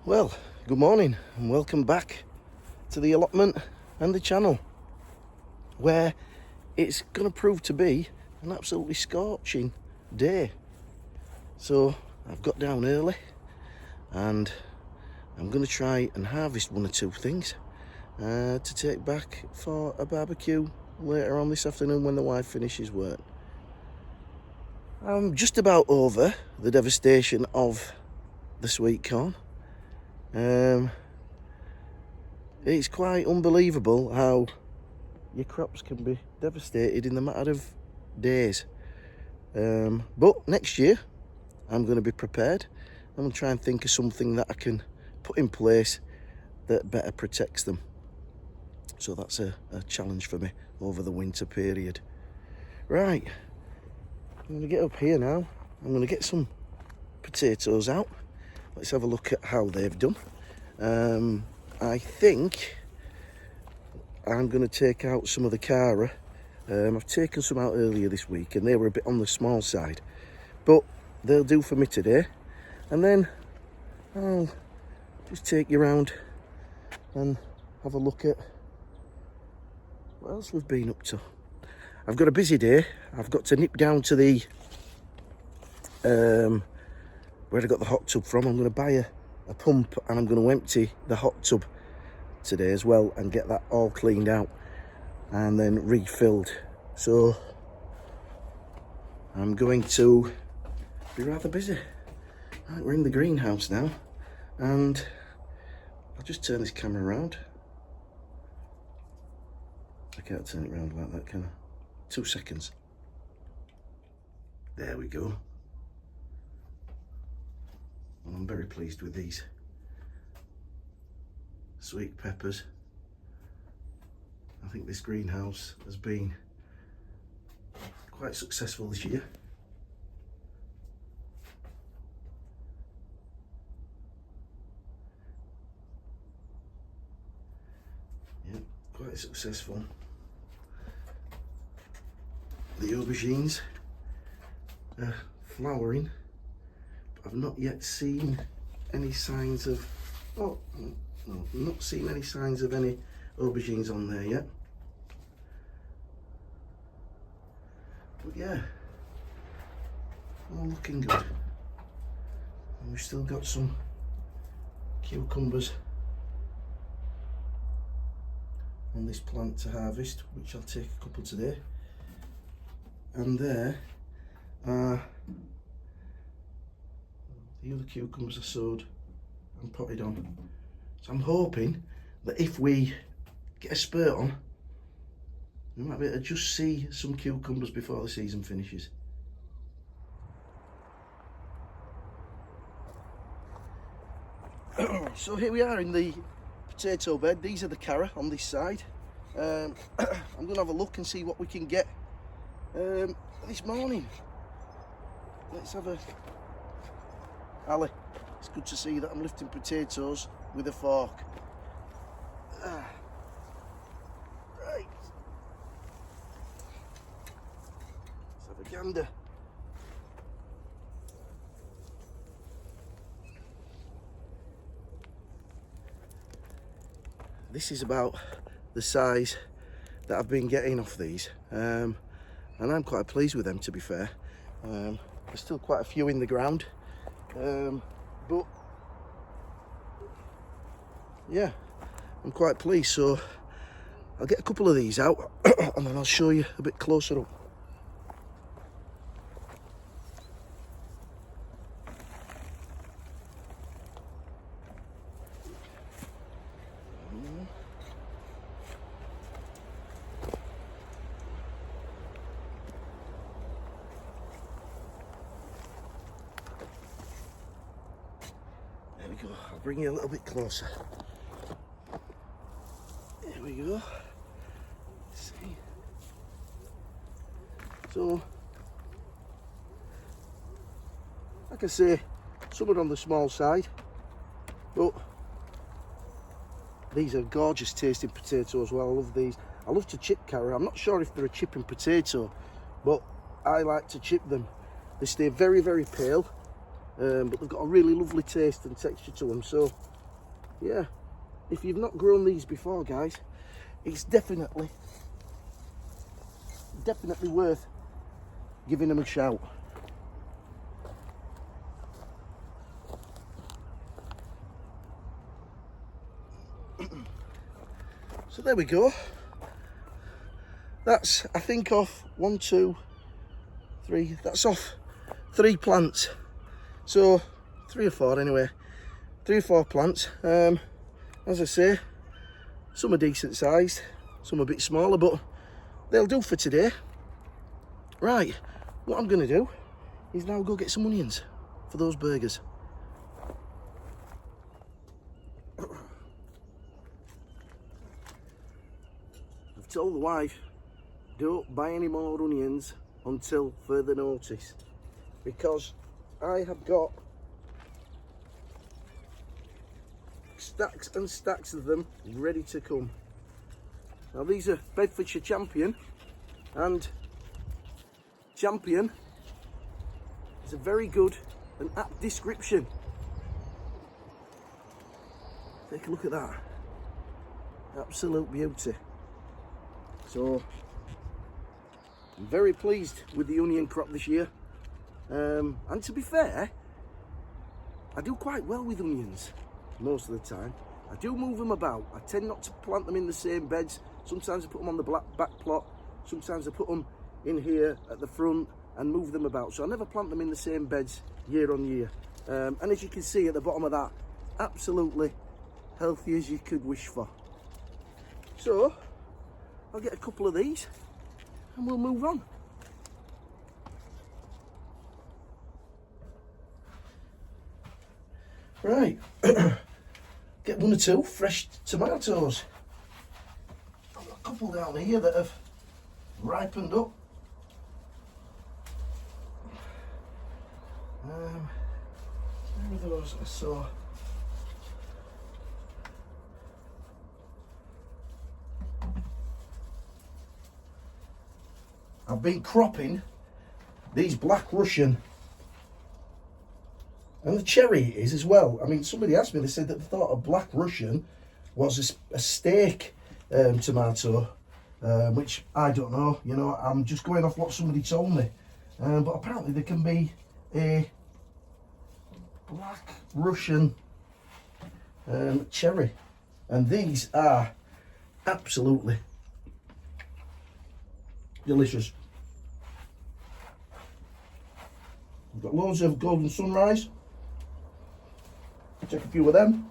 Well, good morning and welcome back to the allotment and the channel, where it's going to prove to be an absolutely scorching day. So I've got down early and I'm going to try and harvest one or two things to take back for a barbecue later on this afternoon when the wife finishes work. I'm just about over the devastation of the sweet corn. It's quite unbelievable how your crops can be devastated in the matter of days. But next year I'm going to be prepared. I'm going to try and think of something that I can put in place that better protects them. So that's a challenge for me over the winter period. Right, I'm going to get up here now. I'm going to get some potatoes out. Let's have a look at how they've done. I think I'm going to take out some of the Cara. I've taken some out earlier this week and they were a bit on the small side, but they'll do for me today. And then I'll just take you around and have a look at what else we've been up to. I've got a busy day. I've got to nip down to the where I got the hot tub from. I'm going to buy a pump and I'm going to empty the hot tub today as well and get that all cleaned out and then refilled. So I'm going to be rather busy. Right, we're in the greenhouse now and I'll just turn this camera around. I can't turn it around like that, can I? 2 seconds. There we go. Well, I'm very pleased with these sweet peppers. I think this greenhouse has been quite successful this year. Yeah, quite successful. The aubergines are flowering, but I've not yet seen any signs of, no, not seen any signs of any aubergines on there yet. But yeah, all looking good. And we've still got some cucumbers on this plant to harvest, which I'll take a couple today. And there are the other cucumbers I sowed and potted on. So I'm hoping that if we get a spurt on, we might be able to just see some cucumbers before the season finishes. So here we are in the potato bed. These are the Cara on this side. I'm going to have a look and see what we can get this morning. Let's have a... Ali, it's good to see that I'm lifting potatoes with a fork. Right. Let's have a gander. This is about the size that I've been getting off these. And I'm quite pleased with them, to be fair. There's still quite a few in the ground. But yeah, I'm quite pleased. So I'll get a couple of these out and then I'll show you a bit closer up. There we go. I'll bring you a little bit closer. There we go. Let's see. So, like I say, some are on the small side, but these are gorgeous tasting potatoes as well. I love these. I love to chip Cara. I'm not sure if they're a chipping potato, but I like to chip them. They stay very, very pale. But they've got a really lovely taste and texture to them, so yeah, if you've not grown these before, guys, it's definitely worth giving them a shout. So there we go. That's, I think, off 1, 2, 3. That's off 3 plants. So 3 or 4 anyway. 3 or 4 plants. As I say, some are decent sized, some a bit smaller, but they'll do for today. Right, what I'm gonna do is now go get some onions for those burgers. I've told the wife, don't buy any more onions until further notice, because I have got stacks and stacks of them ready to come. Now these are Bedfordshire Champion, and Champion is a very good and apt description. Take a look at that. Absolute beauty. So I'm very pleased with the onion crop this year. And to be fair, I do quite well with onions most of the time. I do move them about. I tend not to plant them in the same beds. Sometimes I put them on the back plot. Sometimes I put them in here at the front and move them about. So I never plant them in the same beds year on year. And as you can see at the bottom of that, absolutely healthy as you could wish for. So I'll get a couple of these and we'll move on. Right, get 1 or 2 fresh tomatoes. I've got a couple down here that have ripened up. Where are those I saw? I've been cropping these Black Russian, and the cherry it is as well. I mean, somebody asked me, they said that they thought a Black Russian was a steak tomato, which I don't know, you know, I'm just going off what somebody told me. But apparently there can be a Black Russian cherry, and these are absolutely delicious. We've got loads of Golden Sunrise. Check a few of them.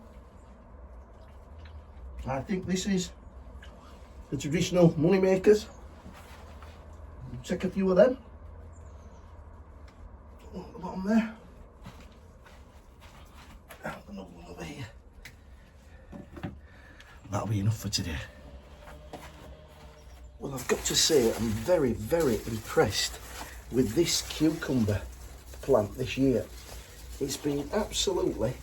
I think this is the traditional money makers. Check a few of them. At the bottom there. And another one over here. That'll be enough for today. Well, I've got to say, I'm very, very impressed with this cucumber plant this year. It's been absolutely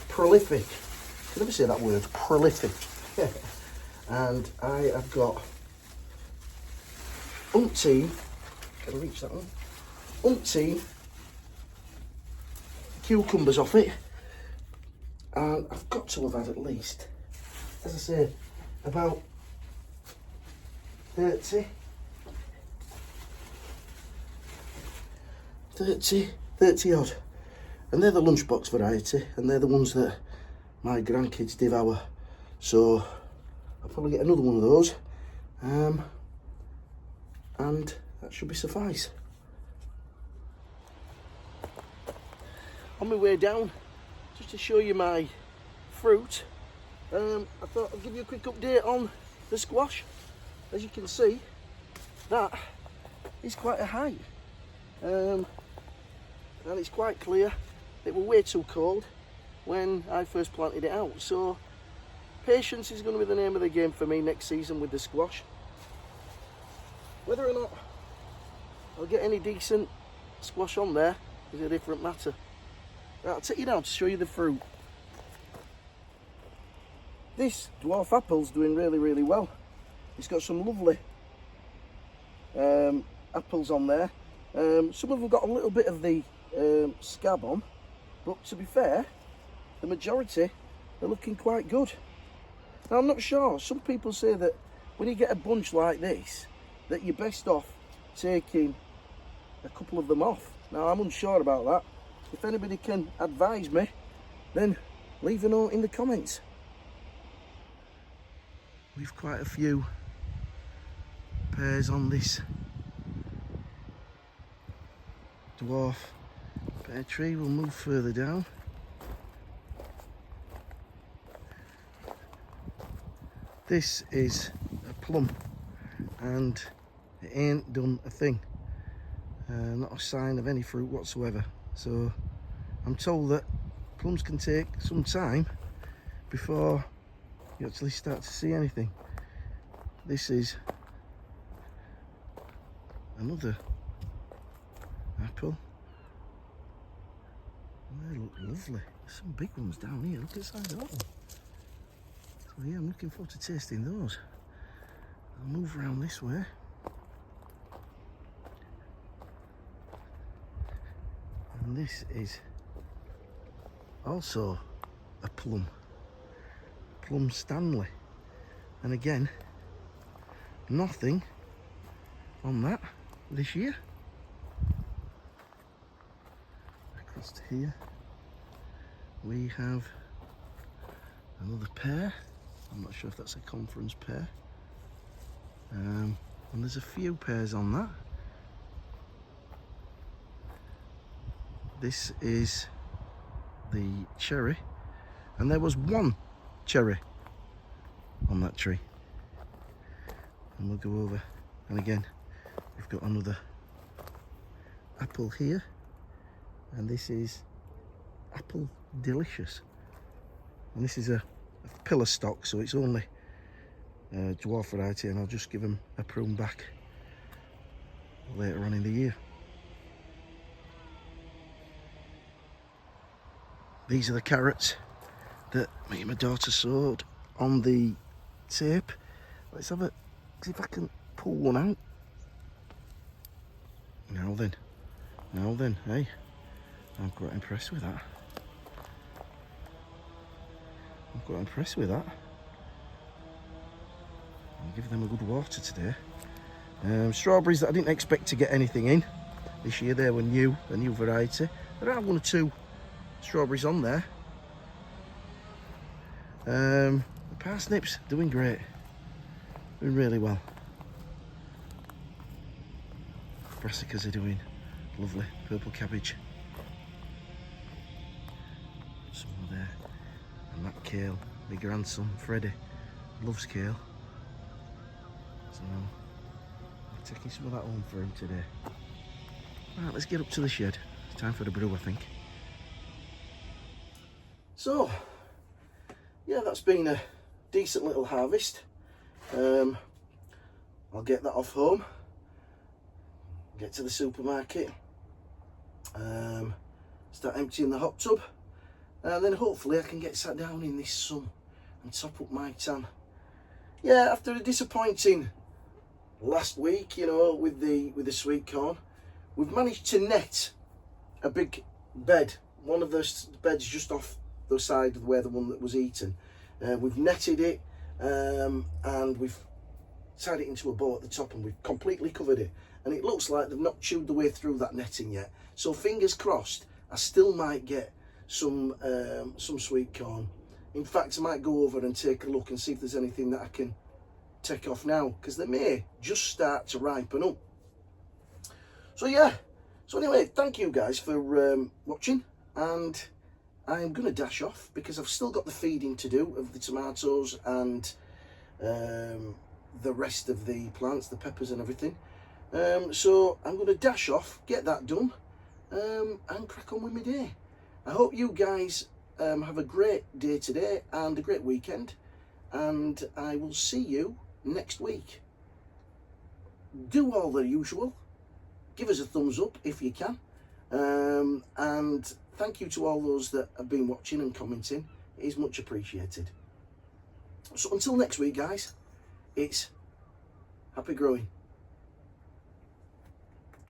prolific. I can never say that word, prolific. And I have got umpteen, can I reach that one? Umpteen cucumbers off it. And I've got to have had at least, as I say, about 30 odd. And they're the lunchbox variety, and they're the ones that my grandkids devour. So I'll probably get another one of those, and that should be suffice. On my way down, just to show you my fruit, I thought I'd give you a quick update on the squash. As you can see, that is quite a height, and it's quite clear it was way too cold when I first planted it out. So patience is going to be the name of the game for me next season with the squash. Whether or not I'll get any decent squash on there is a different matter. Right, I'll take you down to show you the fruit. This dwarf apple's doing really, really well. It's got some lovely apples on there. Some of them got a little bit of the scab on, but to be fair, the majority they're looking quite good. Now, I'm not sure. Some people say that when you get a bunch like this, that you're best off taking a couple of them off. Now, I'm unsure about that. If anybody can advise me, then leave a note in the comments. We've quite a few pears on this dwarf pear tree. We'll move further down. This is a plum and it ain't done a thing. Not a sign of any fruit whatsoever. So I'm told that plums can take some time before you actually start to see anything. This is another apple. They look lovely. There's some big ones down here. Look inside that one. So yeah, I'm looking forward to tasting those. I'll move around this way. And this is also a plum. Plum Stanley. And again, nothing on that this year. Across to here we have another pear. I'm not sure if that's a conference pear. And there's a few pears on that. This is the cherry, and there was one cherry on that tree. And we'll go over, and again we've got another apple here, and this is Apple Delicious, and this is a pillar stock, so it's only dwarf variety, and I'll just give them a prune back later on in the year. These are the carrots that me and my daughter sowed on the tape. Let's have a see if I can pull one out. Now then, hey, I'm quite impressed with that. I'll give them a good water today. Strawberries that I didn't expect to get anything in this year. They were new, a new variety. There are one or two strawberries on there. The parsnips doing great, doing really well. Brassicas are doing lovely. Purple cabbage, some more there, and that kale. My grandson Freddie loves kale, so I'm taking some of that home for him today. Right, let's get up to the shed. It's time for the brew, I think. So, yeah, that's been a decent little harvest. I'll get that off home, get to the supermarket, start emptying the hot tub, and then hopefully I can get sat down in this sun and top up my tan. Yeah, after a disappointing last week, you know, with the sweet corn, we've managed to net a big bed, one of those beds just off the side of where the one that was eaten. We've netted it, and we've tied it into a bow at the top, and we've completely covered it, and it looks like they've not chewed the way through that netting yet, so fingers crossed I still might get some sweet corn. In fact, I might go over and take a look and see if there's anything that I can take off now, because they may just start to ripen up. So yeah, so anyway, thank you guys for watching, and I'm going to dash off because I've still got the feeding to do of the tomatoes and the rest of the plants, the peppers and everything. So I'm going to dash off, get that done, and crack on with my day. I hope you guys have a great day today and a great weekend, and I will see you next week. Do all the usual. Give us a thumbs up if you can. And thank you to all those that have been watching and commenting. It is much appreciated. So until next week, guys, it's happy growing.